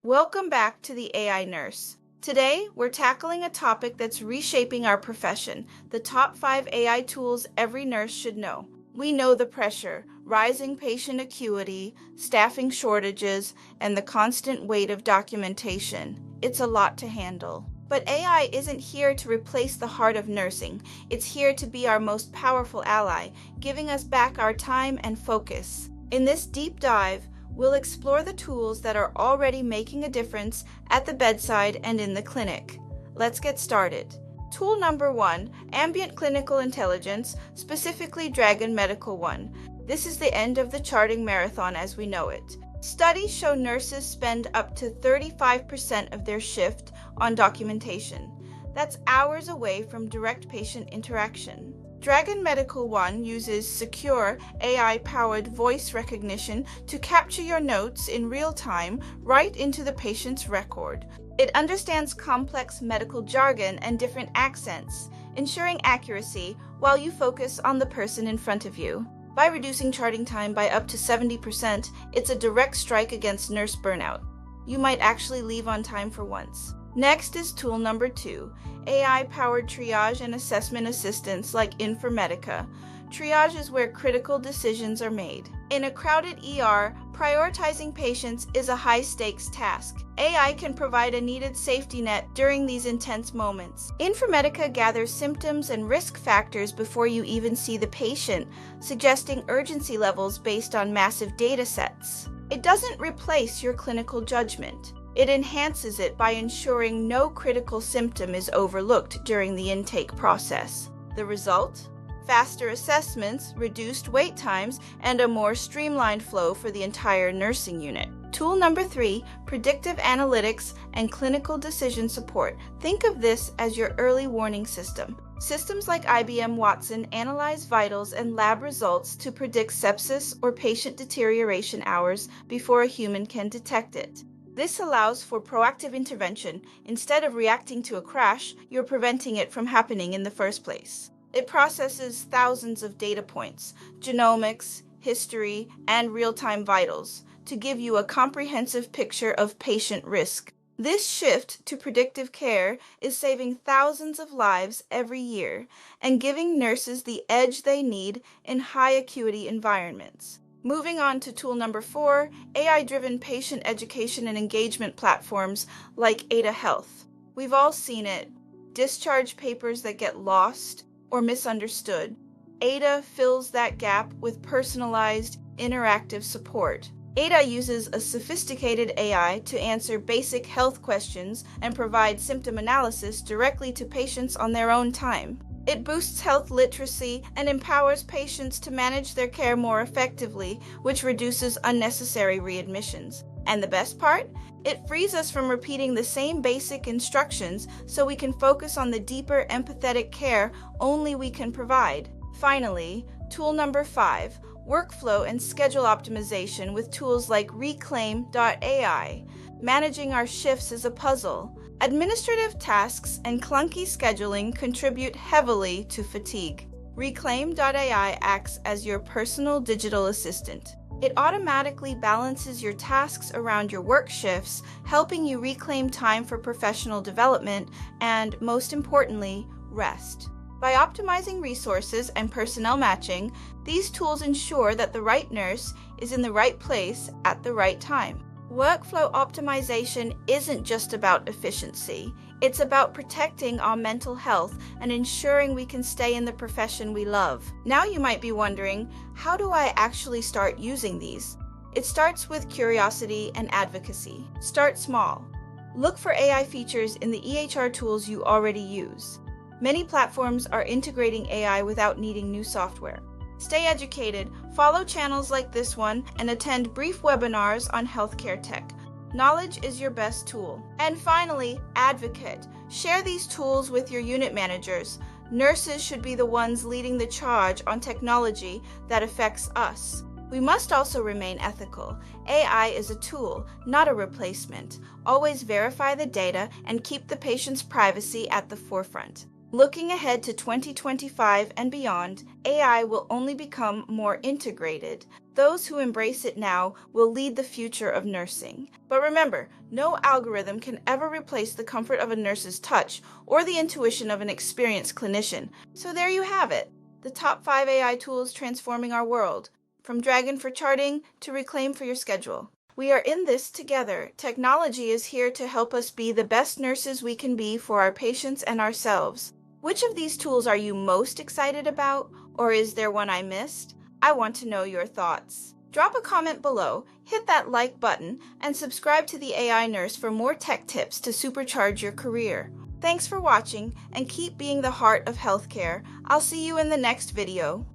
Welcome back to the AI Nurse. Today, we're tackling a topic that's reshaping our profession, the top 5 AI tools every nurse should know. We know the pressure, rising patient acuity, staffing shortages, and the constant weight of documentation. It's a lot to handle. But AI isn't here to replace the heart of nursing. It's here to be our most powerful ally, giving us back our time and focus. In this deep dive, we'll explore the tools that are already making a difference at the bedside and in the clinic. Let's get started. Tool number 1, Ambient Clinical Intelligence, specifically Dragon Medical One. This is the end of the charting marathon as we know it. Studies show nurses spend up to 35% of their shift on documentation. That's hours away from direct patient interaction. Dragon Medical One uses secure AI-powered voice recognition to capture your notes in real time right into the patient's record. It understands complex medical jargon and different accents, ensuring accuracy while you focus on the person in front of you. By reducing charting time by up to 70%, it's a direct strike against nurse burnout. You might actually leave on time for once. Next is tool number 2, AI-powered triage and assessment assistance like Informatica. Triage is where critical decisions are made. In a crowded ER, prioritizing patients is a high-stakes task. AI can provide a needed safety net during these intense moments. Informatica gathers symptoms and risk factors before you even see the patient, suggesting urgency levels based on massive data sets. It doesn't replace your clinical judgment. It enhances it by ensuring no critical symptom is overlooked during the intake process. The result? Faster assessments, reduced wait times, and a more streamlined flow for the entire nursing unit. Tool number 3, predictive analytics and clinical decision support. Think of this as your early warning system. Systems like IBM Watson analyze vitals and lab results to predict sepsis or patient deterioration hours before a human can detect it. This allows for proactive intervention. Instead of reacting to a crash, you're preventing it from happening in the first place. It processes thousands of data points, genomics, history, and real-time vitals, to give you a comprehensive picture of patient risk. This shift to predictive care is saving thousands of lives every year and giving nurses the edge they need in high-acuity environments. Moving on to tool number 4, AI-driven patient education and engagement platforms like telehealth. We've all seen it. Discharge papers that get lost or misunderstood. Ada fills that gap with personalized, interactive support. Ada uses a sophisticated AI to answer basic health questions and provide symptom analysis directly to patients on their own time. It boosts health literacy and empowers patients to manage their care more effectively, which reduces unnecessary readmissions. And the best part? It frees us from repeating the same basic instructions so we can focus on the deeper empathetic care only we can provide. Finally, tool number 5, workflow and schedule optimization with tools like Reclaim.ai. Managing our shifts is a puzzle. Administrative tasks and clunky scheduling contribute heavily to fatigue. Reclaim.ai acts as your personal digital assistant. It automatically balances your tasks around your work shifts, helping you reclaim time for professional development and, most importantly, rest. By optimizing resources and personnel matching, these tools ensure that the right nurse is in the right place at the right time. Workflow optimization isn't just about efficiency. It's about protecting our mental health and ensuring we can stay in the profession we love. Now you might be wondering, how do I actually start using these? It starts with curiosity and advocacy. Start small. Look for AI features in the EHR tools you already use. Many platforms are integrating AI without needing new software. Stay educated, follow channels like this one, and attend brief webinars on healthcare tech. Knowledge is your best tool. And finally, advocate. Share these tools with your unit managers. Nurses should be the ones leading the charge on technology that affects us. We must also remain ethical. AI is a tool, not a replacement. Always verify the data and keep the patient's privacy at the forefront. Looking ahead to 2025 and beyond, AI will only become more integrated. Those who embrace it now will lead the future of nursing. But remember, no algorithm can ever replace the comfort of a nurse's touch or the intuition of an experienced clinician. So there you have it, the top 5 AI tools transforming our world, from Dragon for charting to Reclaim for your schedule. We are in this together. Technology is here to help us be the best nurses we can be for our patients and ourselves. Which of these tools are you most excited about, or is there one I missed? I want to know your thoughts. Drop a comment below, hit that like button, and subscribe to the AI Nurse for more tech tips to supercharge your career. Thanks for watching, and keep being the heart of healthcare. I'll see you in the next video.